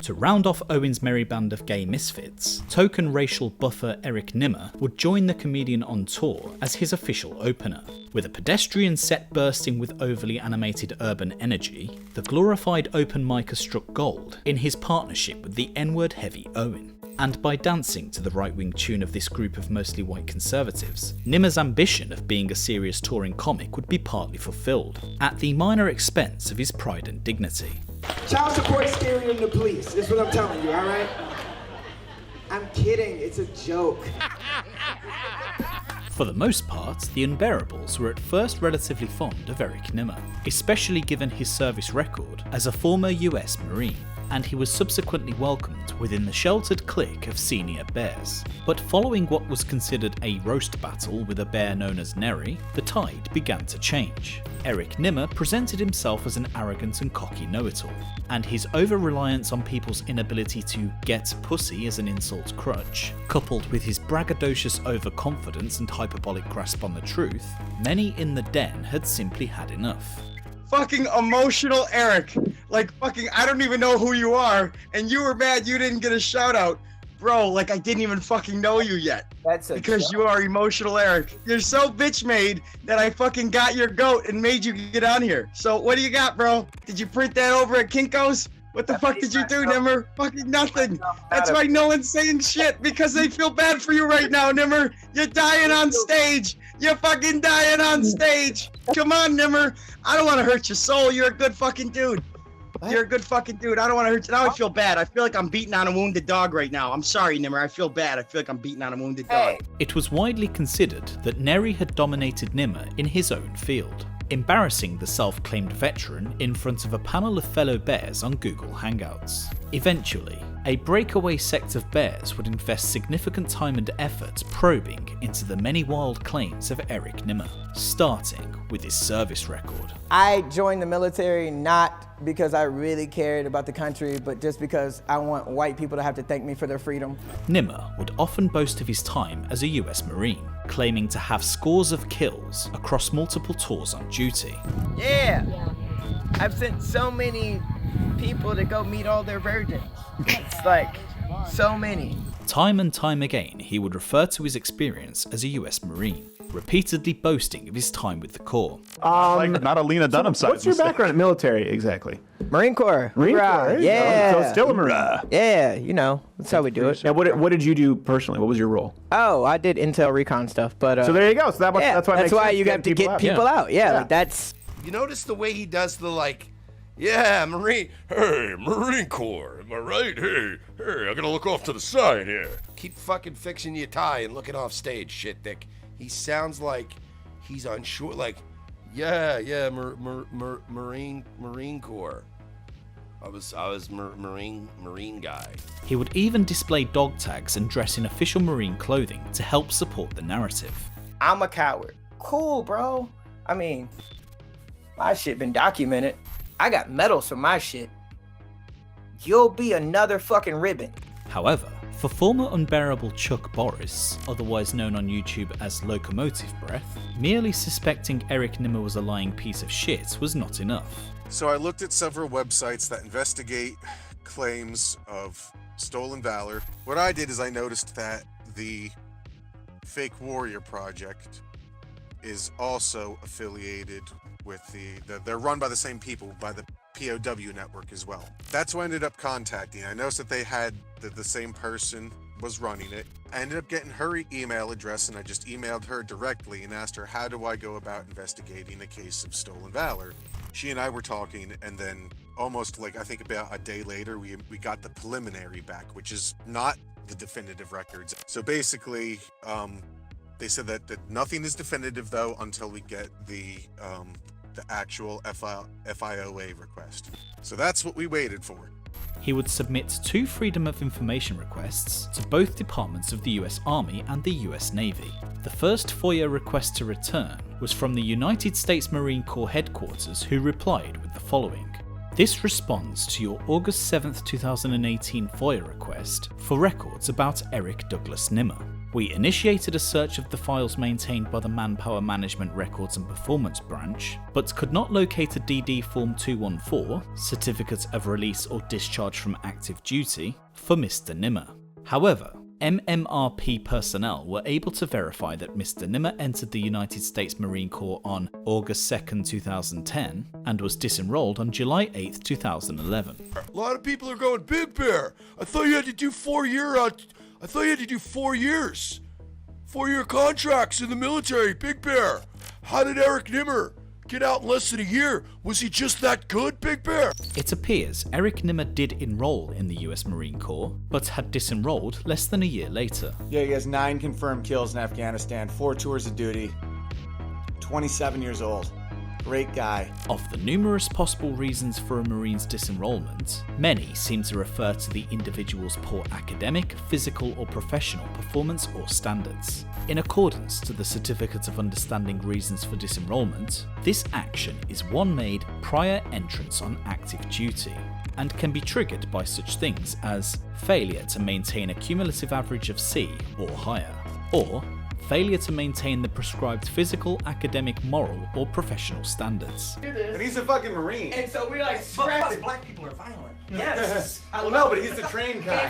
To round off Owen's merry band of gay misfits, token racial buffer Eric Nimmer would join the comedian on tour as his official opener. With a pedestrian set bursting with overly animated urban energy, the glorified open micer struck gold in his partnership with the N-word heavy Owen. And by dancing to the right-wing tune of this group of mostly white conservatives, Nimmer's ambition of being a serious touring comic would be partly fulfilled, at the minor expense of his pride and dignity. Child support is scarier than the police, is what I'm telling you, alright? I'm kidding, it's a joke. For the most part, the Unbearables were at first relatively fond of Eric Nimmer, especially given his service record as a former US Marine, and he was subsequently welcomed within the sheltered clique of senior bears. But following what was considered a roast battle with a bear known as Neri, the tide began to change. Eric Nimmer presented himself as an arrogant and cocky know-it-all, and his over-reliance on people's inability to get pussy as an insult crutch, coupled with his braggadocious overconfidence and hyperbolic grasp on the truth, many in the den had simply had enough. Fucking emotional Eric. Like, fucking, I don't even know who you are, and you were mad you didn't get a shout out. Bro, like, I didn't even fucking know you yet. That's a because joke. You are emotional Eric. You're so bitch made that I fucking got your goat and made you get on here. So what do you got, bro? Did you print that over at Kinko's? What the fuck did you do, Nimmer? Fucking nothing. That's why no one's saying shit, because they feel bad for you right now, Nimmer. You're dying on stage. You're fucking dying on stage. Come on, Nimmer. I don't want to hurt your soul. You're a good fucking dude. You're a good fucking dude. I don't want to hurt you. Now I feel bad. I feel like I'm beating on a wounded dog right now. I'm sorry, Nimmer. I feel bad. I feel like I'm beating on a wounded dog. It was widely considered that Neri had dominated Nimmer in his own field, embarrassing the self-claimed veteran in front of a panel of fellow bears on Google Hangouts. Eventually, a breakaway sect of bears would invest significant time and effort probing into the many wild claims of Eric Nimmer, starting with his service record. I joined the military not because I really cared about the country, but just because I want white people to have to thank me for their freedom. Nimmer would often boast of his time as a US Marine, claiming to have scores of kills across multiple tours on duty. Yeah, I've sent so many people to go meet all their virgins. It's like, so many. Time and time again, he would refer to his experience as a US Marine, repeatedly boasting of his time with the Corps. Like not a Lena Dunham side. What's your background in military exactly? Marine Corps. Marine Corps. Yeah. So still a Marine. Yeah, you know, that's how we do it. Now, what did you do personally? What was your role? Oh, I did intel recon stuff, but So there you go. So that's why it that's makes why sense you have to get people out. Yeah, like that's. You notice the way he does the like, yeah, Marine, hey, Marine Corps, am I right? Hey, I gotta look off to the side here. Keep fucking fixing your tie and looking off stage, shit dick. He sounds like he's unsure, like, yeah, Marine Corps. I was Marine guy. He would even display dog tags and dress in official Marine clothing to help support the narrative. I'm a coward. Cool, bro. I mean, my shit been documented. I got medals for my shit. You'll be another fucking ribbon. However, for former Unbearable Chuck Boris, otherwise known on YouTube as Locomotive Breath, merely suspecting Eric Nimmer was a lying piece of shit was not enough. So I looked at several websites that investigate claims of stolen valor. What I did is I noticed that the Fake Warrior Project is also affiliated with they're run by the same people, by the POW network as well. That's who I ended up contacting. I noticed that they had the same person was running it. I ended up getting her email address, and I just emailed her directly and asked her, how do I go about investigating a case of stolen valor? She and I were talking, and then almost like, I think about a day later, we got the preliminary back, which is not the definitive records. So basically, they said that nothing is definitive though until we get the actual FIOA request. So that's what we waited for. He would submit 2 Freedom of Information requests to both departments of the US Army and the US Navy. The first FOIA request to return was from the United States Marine Corps headquarters, who replied with the following. This responds to your August 7th, 2018 FOIA request for records about Eric Douglas Nimmer. We initiated a search of the files maintained by the Manpower Management Records and Performance Branch, but could not locate a DD Form 214, Certificate of Release or Discharge from Active Duty, for Mr. Nimmer. However, MMRP personnel were able to verify that Mr. Nimmer entered the United States Marine Corps on August 2nd, 2010, and was disenrolled on July 8th, 2011. A lot of people are going, Big Bear, I thought you had to do 4 years. 4-year contracts in the military, Big Bear. How did Eric Nimmer get out in less than a year? Was he just that good, Big Bear? It appears Eric Nimmer did enroll in the US Marine Corps, but had disenrolled less than a year later. Yeah, he has 9 confirmed kills in Afghanistan, 4 tours of duty, 27 years old. Great guy. Of the numerous possible reasons for a Marine's disenrollment, many seem to refer to the individual's poor academic, physical or professional performance or standards. In accordance to the Certificate of Understanding Reasons for Disenrollment, this action is one made prior entrance on active duty, and can be triggered by such things as failure to maintain a cumulative average of C or higher, or failure to maintain the prescribed physical, academic, moral, or professional standards. But he's a fucking Marine. And so we like But scrapped it. black people are violent. Yes. Well, no, but he's the trained guy.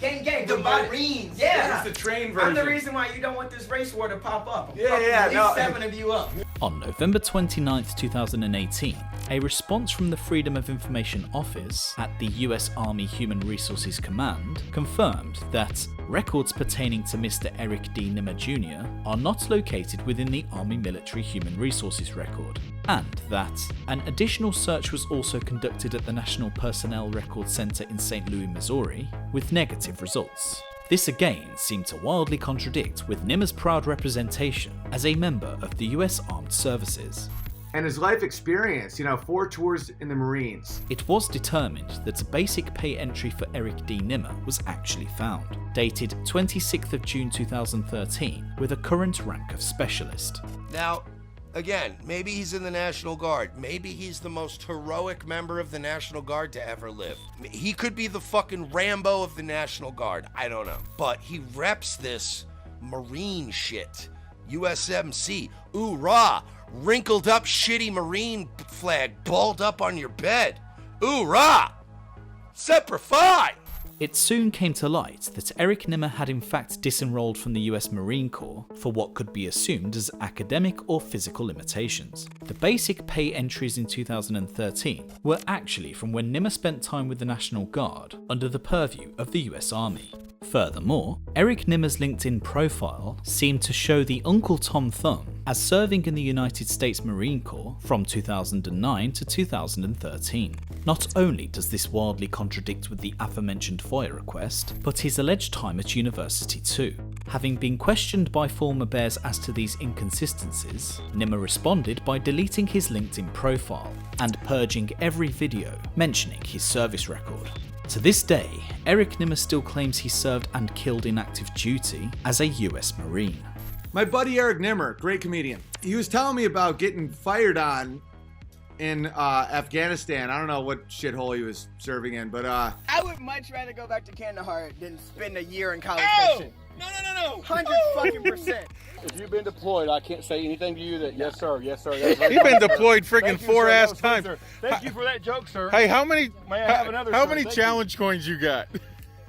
Gang. The But Marines. Yeah. He's the trained I'm version. the reason why you don't want this race war to pop up. Yeah, Fucking yeah, at no. least 7 of you up. On November 29th, 2018, a response from the Freedom of Information Office at the US Army Human Resources Command confirmed that records pertaining to Mr. Eric D. Nimmer Jr. are not located within the Army Military Human Resources record, and that an additional search was also conducted at the National Personnel Records Center in St. Louis, Missouri, with negative results. This again seemed to wildly contradict with Nimmer's proud representation as a member of the US Armed Services. And his life experience, 4 tours in the Marines. It was determined that a basic pay entry for Eric D. Nimmer was actually found, dated 26th of June 2013, with a current rank of Specialist. Now, again, maybe he's in the National Guard. Maybe he's the most heroic member of the National Guard to ever live. He could be the fucking Rambo of the National Guard. I don't know. But he reps this Marine shit. USMC. Ooh, rah. Wrinkled up shitty Marine flag balled up on your bed. Ooh, rah. Semper Fi. It soon came to light that Eric Nimmer had in fact disenrolled from the US Marine Corps for what could be assumed as academic or physical limitations. The basic pay entries in 2013 were actually from when Nimmer spent time with the National Guard under the purview of the US Army. Furthermore, Eric Nimmer's LinkedIn profile seemed to show the Uncle Tom Thumb as serving in the United States Marine Corps from 2009 to 2013. Not only does this wildly contradict with the aforementioned FOIA request, but his alleged time at university too. Having been questioned by former Bears as to these inconsistencies, Nimmer responded by deleting his LinkedIn profile and purging every video mentioning his service record. To this day, Eric Nimmer still claims he served and killed in active duty as a US Marine. My buddy Eric Nimmer, great comedian. He was telling me about getting fired on in Afghanistan. I don't know what shithole he was serving in, but I would much rather go back to Kandahar than spend a year in college section. No. 100%. If you've been deployed, I can't say anything to you that yes sir. You've been deployed friggin' 4 times. Thank you for that joke, sir. Hey, how many How many challenge coins you got?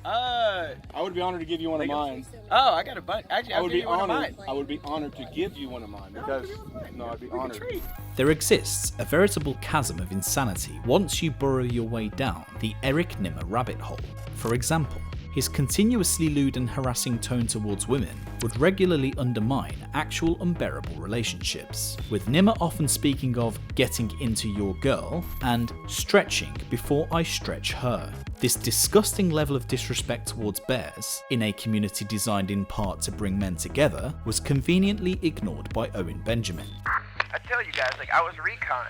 I would be honored to give you one of mine. Oh, I got a bunch. Actually, I would be honored. Mine. I would be honored to give you one of mine because I'd be honored. There exists a veritable chasm of insanity once you burrow your way down the Eric Nimmer rabbit hole. For example, his continuously lewd and harassing tone towards women would regularly undermine actual unbearable relationships, with Nimmer often speaking of getting into your girl and stretching before I stretch her. This disgusting level of disrespect towards bears, in a community designed in part to bring men together, was conveniently ignored by Owen Benjamin. I tell you guys, I was recon,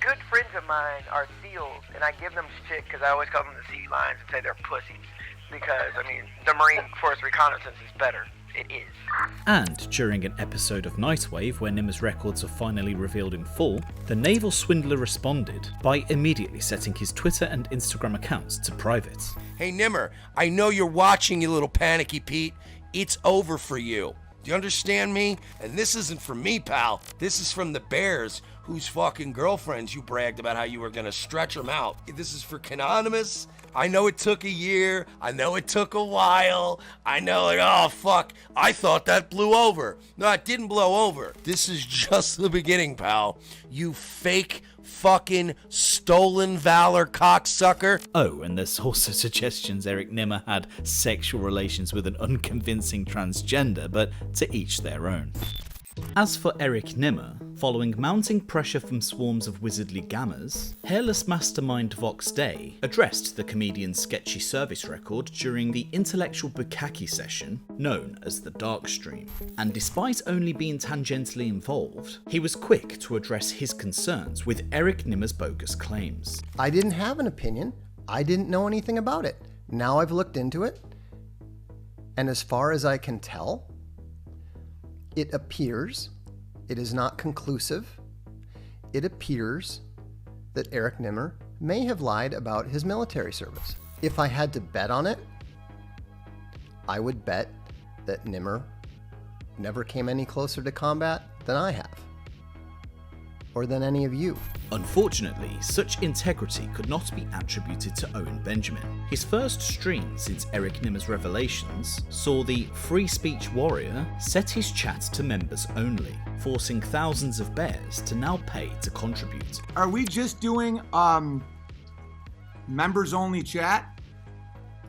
good friends of mine are SEALs, and I give them shit because I always call them the sea lions and say they're pussies. Because, the Marine Force reconnaissance is better. It is. And during an episode of Nightwave where Nimmer's records are finally revealed in full, the naval swindler responded by immediately setting his Twitter and Instagram accounts to private. Hey Nimmer, I know you're watching, you little panicky Pete. It's over for you. Do you understand me? And this isn't from me, pal. This is from the Bears, whose fucking girlfriends you bragged about how you were gonna stretch them out. This is for Canonymous. I know it took a year. I know it took a while. I know, like, oh, fuck. I thought that blew over. No, it didn't blow over. This is just the beginning, pal. You fake fucking stolen valor cocksucker. Oh, and there's also suggestions Eric Nimmer had sexual relations with an unconvincing transgender, but to each their own. As for Eric Nimmer, following mounting pressure from swarms of wizardly gammas, hairless mastermind Vox Day addressed the comedian's sketchy service record during the intellectual bukkake session known as the Dark Stream, and despite only being tangentially involved, he was quick to address his concerns with Eric Nimmer's bogus claims. I didn't have an opinion. I didn't know anything about it. Now I've looked into it, and as far as I can tell, it appears, it is not conclusive, it appears that Eric Nimmer may have lied about his military service. If I had to bet on it, I would bet that Nimmer never came any closer to combat than I have, or than any of you. Unfortunately, such integrity could not be attributed to Owen Benjamin. His first stream since Eric Nimmer's revelations saw the free speech warrior set his chat to members only, forcing thousands of bears to now pay to contribute. Are we just doing members only chat?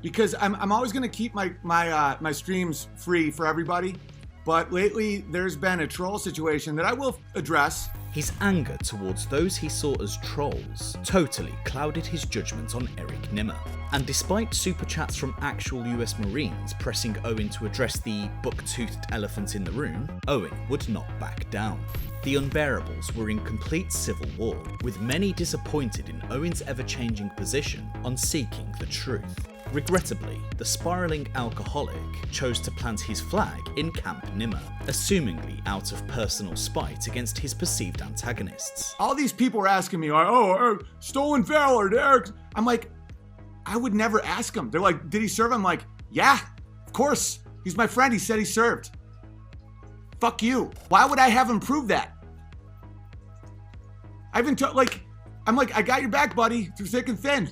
Because I'm always going to keep my streams free for everybody, but lately there's been a troll situation that I will address. His anger towards those he saw as trolls totally clouded his judgment on Eric Nimmer. And despite super chats from actual US Marines pressing Owen to address the buck-toothed elephant in the room, Owen would not back down. The Unbearables were in complete civil war, with many disappointed in Owen's ever-changing position on seeking the truth. Regrettably, the spiralling alcoholic chose to plant his flag in Camp Nimmer, assumingly out of personal spite against his perceived antagonists. All these people are asking me, stolen valor, Eric. I'm like, I would never ask him. They're like, did he serve? I'm like, yeah, of course. He's my friend. He said he served. Fuck you. Why would I have him prove that? I haven't I'm like, I got your back, buddy, through thick and thin.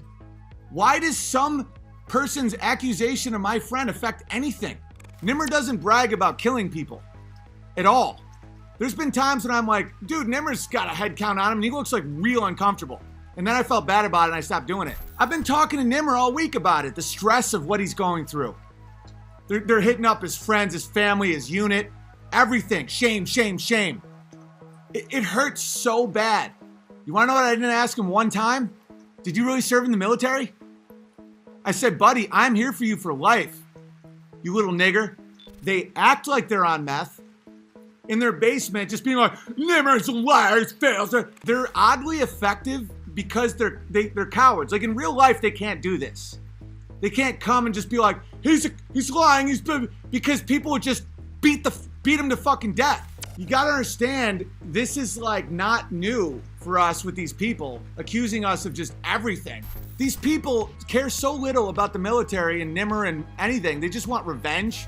Why does some person's accusation of my friend affect anything? Nimmer doesn't brag about killing people at all. There's been times when I'm like, dude, Nimmer's got a head count on him and he looks like real uncomfortable. And then I felt bad about it and I stopped doing it. I've been talking to Nimmer all week about it, the stress of what he's going through. They're hitting up his friends, his family, his unit, everything. Shame, shame, shame. It hurts so bad. You wanna know what I didn't ask him one time? Did you really serve in the military? I said, buddy, I'm here for you for life, you little nigger. They act like they're on meth in their basement, just being like, Nimmer's a liar, he fails. They're oddly effective because they're cowards. Like in real life, they can't do this. They can't come and just be like, he's lying, because people would just beat him to fucking death. You gotta understand, this is like not new for us with these people accusing us of just everything. These people care so little about the military and Nimmer and anything. They just want revenge.